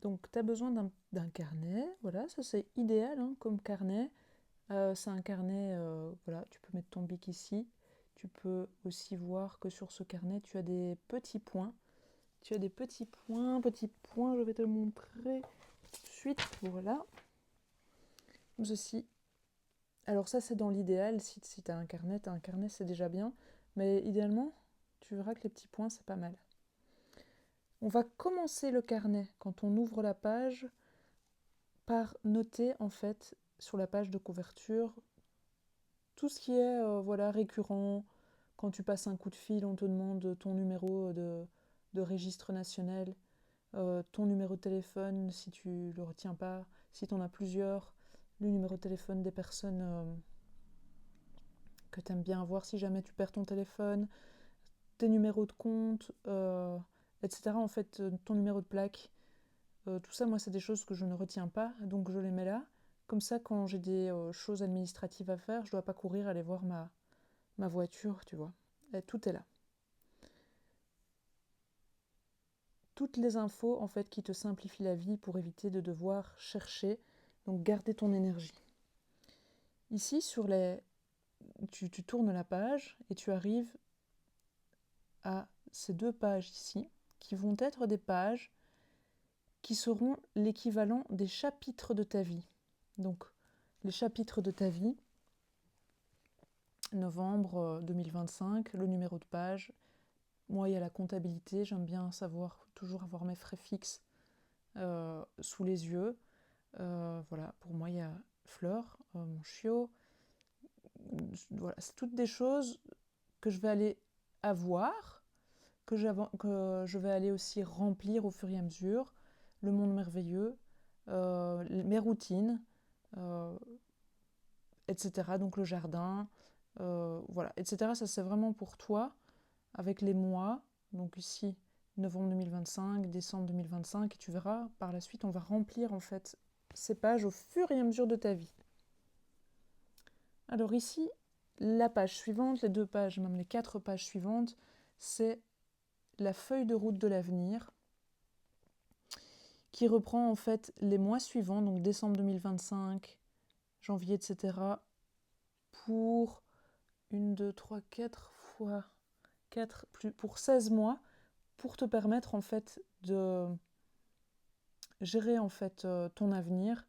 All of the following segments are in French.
Donc tu as besoin d'un carnet, voilà, ça c'est idéal hein, comme carnet. C'est un carnet, voilà, tu peux mettre ton bic ici. Tu peux aussi voir que sur ce carnet, tu as des petits points. Tu as des petits points, je vais te le montrer tout de suite. Voilà, comme ceci. Alors ça c'est dans l'idéal, si tu as un carnet c'est déjà bien. Mais idéalement, tu verras que les petits points c'est pas mal. On va commencer le carnet quand on ouvre la page par noter en fait sur la page de couverture tout ce qui est voilà, récurrent. Quand tu passes un coup de fil, on te demande ton numéro de registre national, ton numéro de téléphone si tu ne le retiens pas, si tu en as plusieurs, le numéro de téléphone des personnes que tu aimes bien avoir si jamais tu perds ton téléphone, tes numéros de compte, etc. En fait, ton numéro de plaque. Tout ça, moi, c'est des choses que je ne retiens pas, donc je les mets là. Comme ça, quand j'ai des choses administratives à faire, je ne dois pas courir aller voir ma voiture, tu vois. Et tout est là. Toutes les infos, en fait, qui te simplifient la vie pour éviter de devoir chercher, donc garder ton énergie. Ici, tu tournes la page et tu arrives à ces deux pages ici, qui vont être des pages qui seront l'équivalent des chapitres de ta vie. Donc, les chapitres de ta vie, novembre 2025, le numéro de page. Moi, il y a la comptabilité, j'aime bien savoir, toujours avoir mes frais fixes sous les yeux. Voilà, pour moi, il y a Fleur, mon chiot. Voilà, c'est toutes des choses que je vais aller avoir, que je vais aller aussi remplir au fur et à mesure. Le monde merveilleux, mes routines, euh, etc. Donc le jardin, voilà, etc. Ça, c'est vraiment pour toi, avec les mois. Donc ici, novembre 2025, décembre 2025, et tu verras, par la suite, on va remplir en fait ces pages au fur et à mesure de ta vie. Alors ici, la page suivante, les deux pages, même les 4 pages suivantes, c'est la feuille de route de l'avenir qui reprend en fait les mois suivants, donc décembre 2025, janvier, etc. pour 1, 2, 3, 4 fois 4, pour 16 mois, pour te permettre en fait de gérer en fait ton avenir.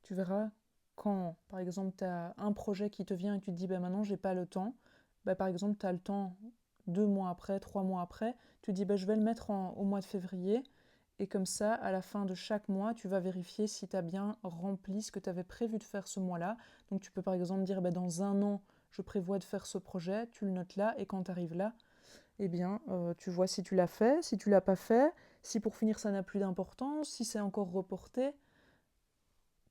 Tu verras quand, par exemple, tu as un projet qui te vient et tu te dis bah, maintenant j'ai pas le temps, bah, par exemple tu as le temps 2 mois après, 3 mois après, tu te dis bah, je vais le mettre au mois de février et comme ça à la fin de chaque mois tu vas vérifier si tu as bien rempli ce que tu avais prévu de faire ce mois-là. Donc tu peux par exemple dire bah, dans un an je prévois de faire ce projet, tu le notes là et quand tu arrives là, eh bien tu vois si tu l'as fait, si tu l'as pas fait, si pour finir ça n'a plus d'importance, si c'est encore reporté.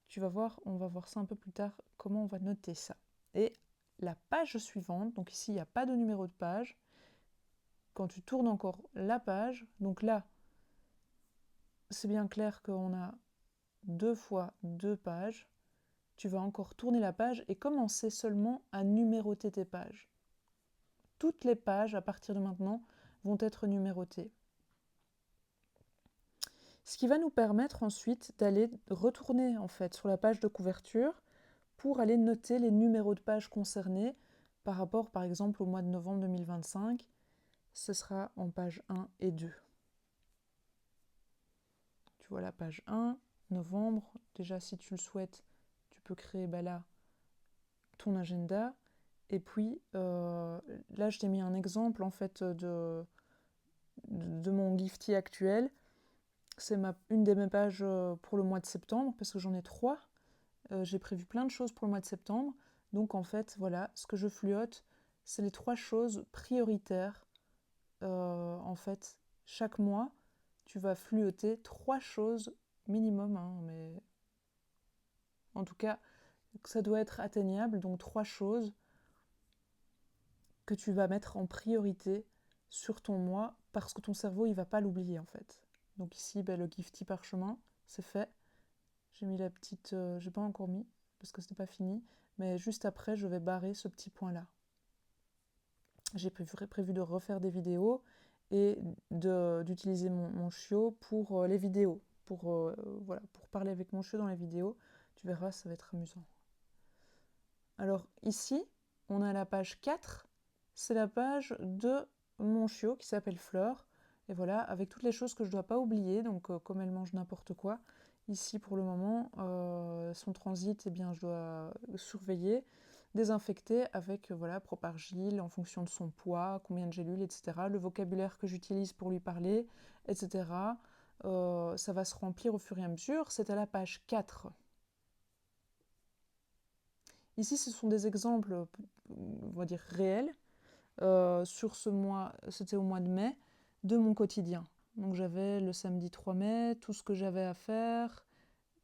Tu vas voir, on va voir ça un peu plus tard, comment on va noter ça. Et la page suivante, donc ici il n'y a pas de numéro de page, quand tu tournes encore la page, donc là, c'est bien clair qu'on a 2 fois 2 pages, tu vas encore tourner la page et commencer seulement à numéroter tes pages. Toutes les pages, à partir de maintenant, vont être numérotées. Ce qui va nous permettre ensuite d'aller retourner en fait sur la page de couverture pour aller noter les numéros de page concernés par rapport par exemple au mois de novembre 2025. Ce sera en page 1 et 2. Tu vois la page 1, novembre. Déjà si tu le souhaites, tu peux créer là ton agenda. Et puis là je t'ai mis un exemple en fait de mon Gifty actuel. C'est une de mes pages pour le mois de septembre parce que j'en ai 3. J'ai prévu plein de choses pour le mois de septembre. Donc en fait, voilà, ce que je fluote, c'est les 3 choses prioritaires. En fait, chaque mois, tu vas fluoter 3 choses minimum, hein, mais en tout cas, ça doit être atteignable. Donc 3 choses que tu vas mettre en priorité sur ton mois parce que ton cerveau, il va pas l'oublier en fait. Donc ici, le Gifty parchemin, c'est fait. J'ai mis la petite... j'ai pas encore mis parce que c'était pas fini. Mais juste après, je vais barrer ce petit point-là. J'ai prévu de refaire des vidéos et d'utiliser mon chiot pour les vidéos. voilà, pour parler avec mon chiot dans la vidéo. Tu verras, ça va être amusant. Alors ici, on a la page 4. C'est la page de mon chiot qui s'appelle Fleur. Et voilà, avec toutes les choses que je ne dois pas oublier. Donc comme elle mange n'importe quoi, ici pour le moment, son transit, eh bien, je dois surveiller, désinfecter avec voilà, Propargil en fonction de son poids, combien de gélules, etc. Le vocabulaire que j'utilise pour lui parler, etc. Ça va se remplir au fur et à mesure. C'est à la page 4. Ici, ce sont des exemples, on va dire, réels. Sur ce mois, c'était au mois de mai, de mon quotidien. Donc j'avais le samedi 3 mai, tout ce que j'avais à faire.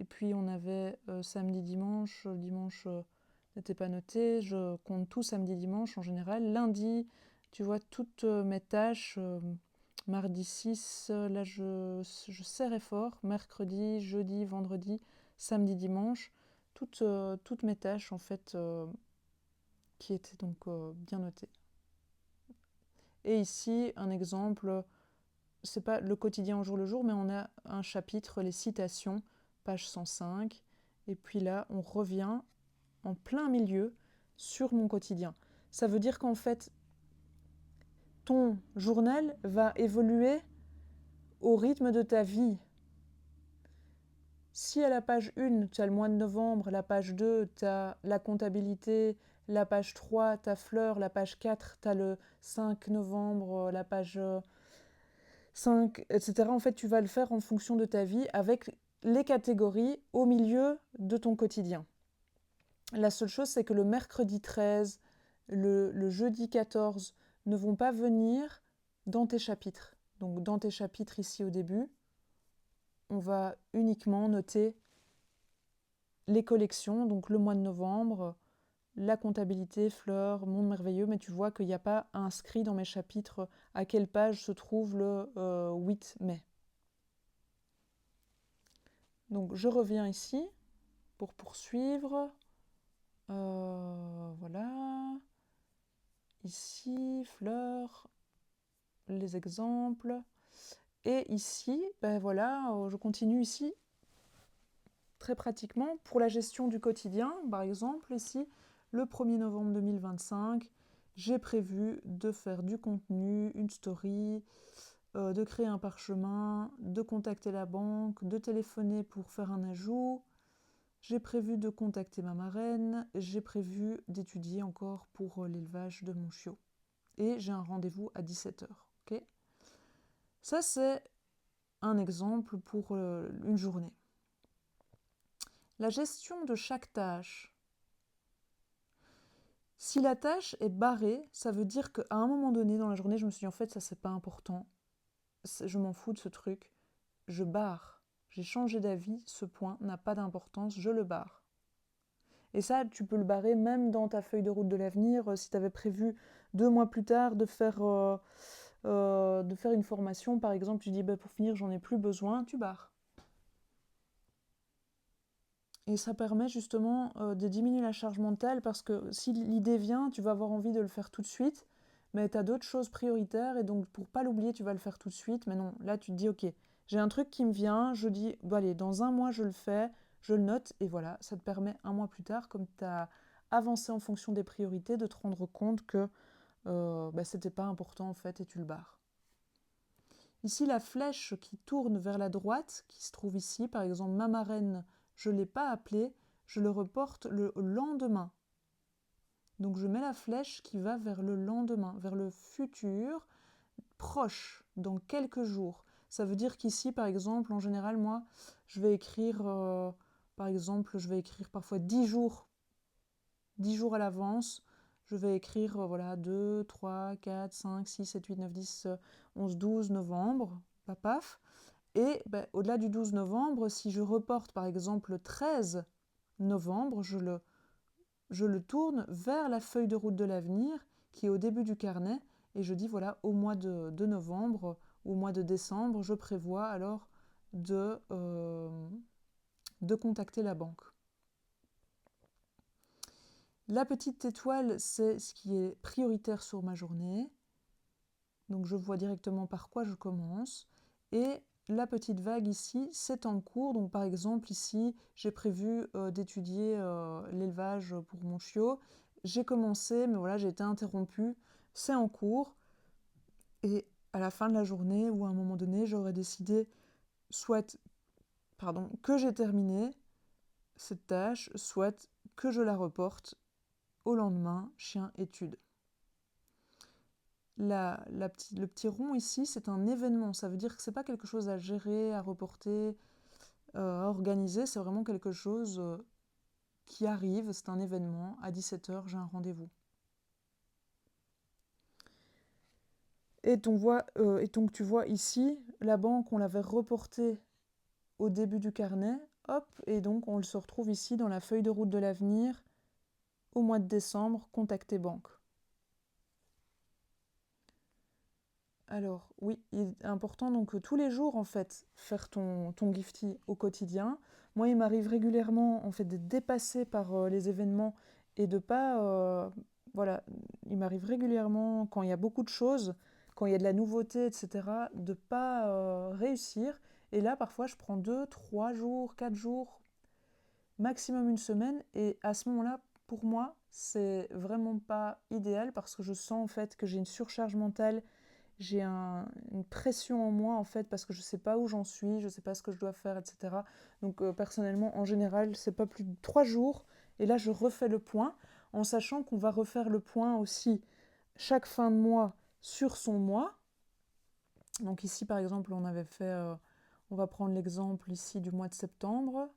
Et puis on avait samedi, dimanche. Le dimanche n'était pas noté. Je compte tout samedi, dimanche en général. Lundi, tu vois, toutes mes tâches. Mardi 6, là je serrais fort. Mercredi, jeudi, vendredi, samedi, dimanche. Toutes mes tâches en fait qui étaient donc bien notées. Et ici, un exemple, c'est pas le quotidien au jour le jour, mais on a un chapitre, les citations, page 105. Et puis là, on revient en plein milieu sur mon quotidien. Ça veut dire qu'en fait, ton journal va évoluer au rythme de ta vie. Si à la page 1, tu as le mois de novembre, la page 2, tu as la comptabilité, la page 3, tu as Fleur, la page 4, tu as le 5 novembre, la page 5, etc. En fait, tu vas le faire en fonction de ta vie avec les catégories au milieu de ton quotidien. La seule chose, c'est que le mercredi 13, le jeudi 14 ne vont pas venir dans tes chapitres. Donc dans tes chapitres ici au début, on va uniquement noter les collections, donc le mois de novembre, la comptabilité, Fleur, Monde merveilleux, mais tu vois qu'il n'y a pas inscrit dans mes chapitres à quelle page se trouve le 8 mai. Donc je reviens ici pour poursuivre. Voilà. Ici, Fleur, les exemples. Et ici, ben voilà, je continue ici très pratiquement pour la gestion du quotidien. Par exemple, ici, le 1er novembre 2025, j'ai prévu de faire du contenu, une story, de créer un parchemin, de contacter la banque, de téléphoner pour faire un ajout. J'ai prévu de contacter ma marraine, j'ai prévu d'étudier encore pour l'élevage de mon chiot. Et j'ai un rendez-vous à 17h. Okay, ça, c'est un exemple pour une journée. La gestion de chaque tâche. Si la tâche est barrée, ça veut dire qu'à un moment donné dans la journée, je me suis dit en fait, ça c'est pas important. Je m'en fous de ce truc. Je barre. J'ai changé d'avis, ce point n'a pas d'importance, je le barre. Et ça, tu peux le barrer même dans ta feuille de route de l'avenir. Si tu avais prévu 2 mois plus tard de faire une formation, par exemple, tu dis bah, pour finir, j'en ai plus besoin, tu barres. Et ça permet justement de diminuer la charge mentale parce que si l'idée vient, tu vas avoir envie de le faire tout de suite, mais tu as d'autres choses prioritaires et donc pour pas l'oublier, tu vas le faire tout de suite. Mais non, là tu te dis ok, j'ai un truc qui me vient, je dis bon allez, dans un mois je le fais, je le note et voilà, ça te permet un mois plus tard, comme tu as avancé en fonction des priorités, de te rendre compte que c'était pas important en fait et tu le barres. Ici, la flèche qui tourne vers la droite, qui se trouve ici, par exemple, ma marraine, je ne l'ai pas appelée, je le reporte le lendemain. Donc je mets la flèche qui va vers le lendemain, vers le futur, proche, dans quelques jours. Ça veut dire qu'ici, par exemple, en général, moi, je vais écrire, par exemple, je vais écrire parfois 10 jours à l'avance. Je vais écrire voilà, 2, 3, 4, 5, 6, 7, 8, 9, 10, 11, 12 novembre, paf. Et au-delà du 12 novembre, si je reporte par exemple le 13 novembre, je le tourne vers la feuille de route de l'avenir qui est au début du carnet et je dis voilà, au mois de novembre ou au mois de décembre, je prévois alors de contacter la banque. La petite étoile, c'est ce qui est prioritaire sur ma journée. Donc je vois directement par quoi je commence. Et la petite vague ici, c'est en cours. Donc par exemple ici, j'ai prévu d'étudier l'élevage pour mon chiot. J'ai commencé, mais voilà, j'ai été interrompue. C'est en cours. Et à la fin de la journée ou à un moment donné, j'aurais décidé soit que j'ai terminé cette tâche, soit que je la reporte au lendemain, chien étude. Le petit rond ici, c'est un événement. Ça veut dire que c'est pas quelque chose à gérer, à reporter, à organiser. C'est vraiment quelque chose qui arrive. C'est un événement. À 17h, j'ai un rendez-vous. Et donc tu vois ici, la banque, on l'avait reportée au début du carnet. Hop, et donc on se retrouve ici dans la feuille de route de l'avenir. Au mois de décembre, contacter banque. Alors, oui, il est important donc tous les jours, en fait, faire ton Gifty au quotidien. Moi, il m'arrive régulièrement, en fait, d'être dépassée par les événements et de pas... voilà, il m'arrive régulièrement, quand il y a beaucoup de choses, quand il y a de la nouveauté, etc., de pas réussir. Et là, parfois, je prends 2, 3 jours, 4 jours, maximum une semaine. Et à ce moment-là, pour moi, c'est vraiment pas idéal parce que je sens, en fait, que j'ai une surcharge mentale, j'ai une pression en moi en fait parce que je sais pas où j'en suis, je sais pas ce que je dois faire, etc. Donc personnellement, en général, c'est pas plus de 3 jours et là je refais le point en sachant qu'on va refaire le point aussi chaque fin de mois sur son mois. Donc ici par exemple, on avait fait, on va prendre l'exemple ici du mois de septembre.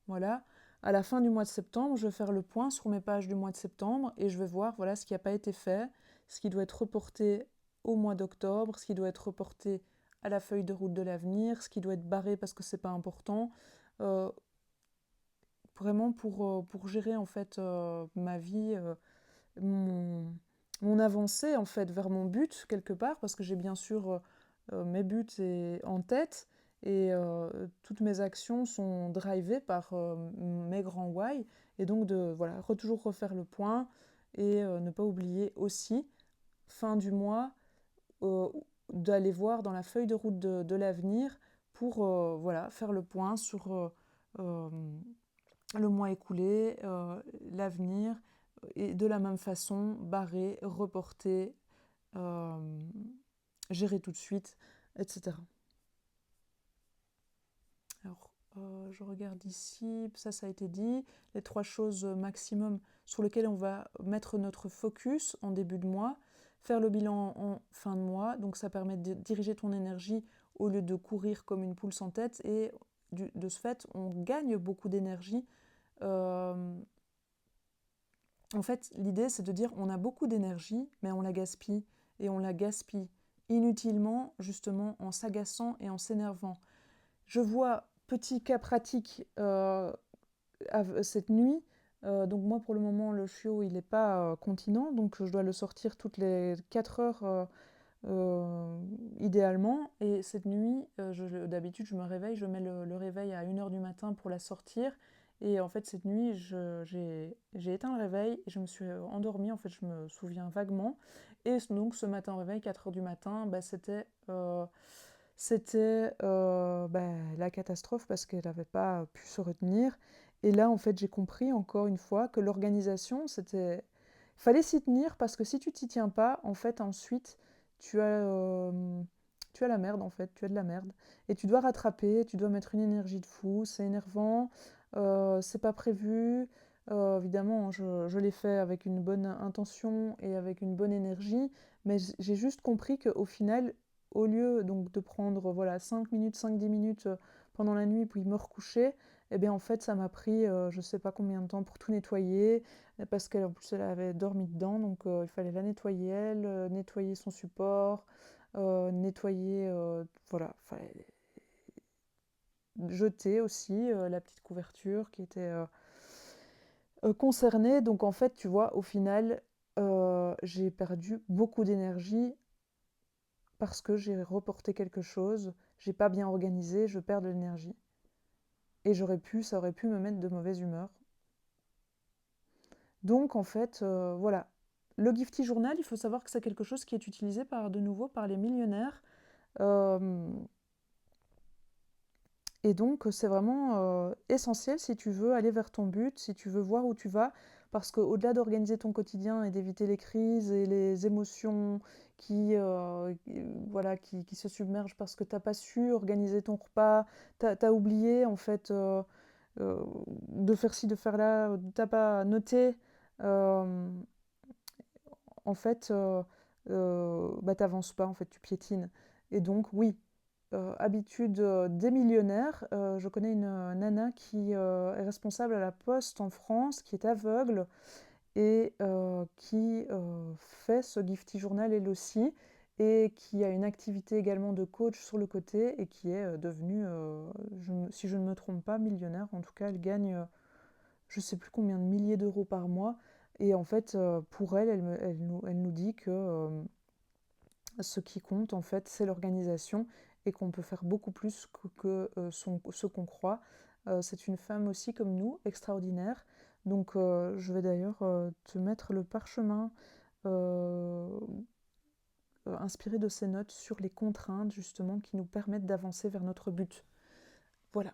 Voilà. À la fin du mois de septembre, je vais faire le point sur mes pages du mois de septembre et je vais voir voilà, ce qui n'a pas été fait, ce qui doit être reporté au mois d'octobre, ce qui doit être reporté à la feuille de route de l'avenir, ce qui doit être barré parce que c'est pas important. Euh, Vraiment pour gérer en fait ma vie, mon, mon avancée en fait vers mon but quelque part, parce que j'ai bien sûr mes buts en tête et toutes mes actions sont drivées par mes grands why, et donc de voilà, toujours refaire le point et ne pas oublier aussi, fin du mois, euh, d'aller voir dans la feuille de route de l'avenir pour voilà, faire le point sur euh, le mois écoulé, l'avenir, et de la même façon, barrer, reporter, euh, gérer tout de suite, etc. Alors, je regarde ici, ça a été dit, les 3 choses maximum sur lesquelles on va mettre notre focus en début de mois, faire le bilan en fin de mois, donc ça permet de diriger ton énergie au lieu de courir comme une poule sans tête, et de ce fait, on gagne beaucoup d'énergie. En fait, l'idée, c'est de dire on a beaucoup d'énergie, mais on la gaspille. Et on la gaspille inutilement, justement, en s'agaçant et en s'énervant. Je vois, petit cas pratique, cette nuit. Donc moi, pour le moment, le chiot, il n'est pas continent, donc je dois le sortir toutes les 4 heures idéalement. Et cette nuit, d'habitude, je me réveille, je mets le réveil à 1h du matin pour la sortir. Et en fait, cette nuit, j'ai éteint le réveil et je me suis endormie. En fait, je me souviens vaguement. Et donc, ce matin au réveil, 4h du matin, bah, c'était la catastrophe parce qu'elle n'avait pas pu se retenir. Et là, en fait, j'ai compris encore une fois que l'organisation, c'était... Il fallait s'y tenir parce que si tu t'y tiens pas, en fait, ensuite, tu as, euh, tu as la merde, en fait. Tu as de la merde. Et tu dois rattraper, tu dois mettre une énergie de fou. C'est énervant, c'est pas prévu. Évidemment, je l'ai fait avec une bonne intention et avec une bonne énergie, mais j'ai juste compris qu'au final, au lieu donc de prendre voilà 5 minutes, 5-10 minutes pendant la nuit puis me recoucher, eh bien en fait ça m'a pris je sais pas combien de temps pour tout nettoyer, parce qu'en plus elle avait dormi dedans, donc il fallait la nettoyer elle, nettoyer son support, nettoyer, voilà, fallait jeter aussi la petite couverture qui était concernée. Donc en fait tu vois au final j'ai perdu beaucoup d'énergie parce que j'ai reporté quelque chose, j'ai pas bien organisé, je perds de l'énergie. Et ça aurait pu me mettre de mauvaise humeur. Donc en fait, voilà. Le Gifty Journal, il faut savoir que c'est quelque chose qui est utilisé de nouveau par les millionnaires. Euh, Et donc, c'est vraiment essentiel si tu veux aller vers ton but, si tu veux voir où tu vas, parce qu'au-delà d'organiser ton quotidien et d'éviter les crises et les émotions voilà, qui se submergent parce que t'as pas su organiser ton repas, t'as oublié en fait euh, de faire ci, de faire là, t'as pas noté, euh, en fait, bah, t'avances pas, en fait, tu piétines. Et donc, oui, habitude des millionnaires. Je connais une nana qui est responsable à la Poste en France, qui est aveugle et qui fait ce Gifty Journal elle aussi, et qui a une activité également de coach sur le côté et qui est devenue, si je ne me trompe pas, millionnaire. En tout cas, elle gagne je sais plus combien de milliers d'euros par mois. Et en fait, pour elle, elle nous dit que ce qui compte, en fait, c'est l'organisation et qu'on peut faire beaucoup plus ce qu'on croit. C'est une femme aussi comme nous, extraordinaire. Donc, je vais d'ailleurs te mettre le parchemin euh, inspiré de ces notes sur les contraintes, justement, qui nous permettent d'avancer vers notre but. Voilà.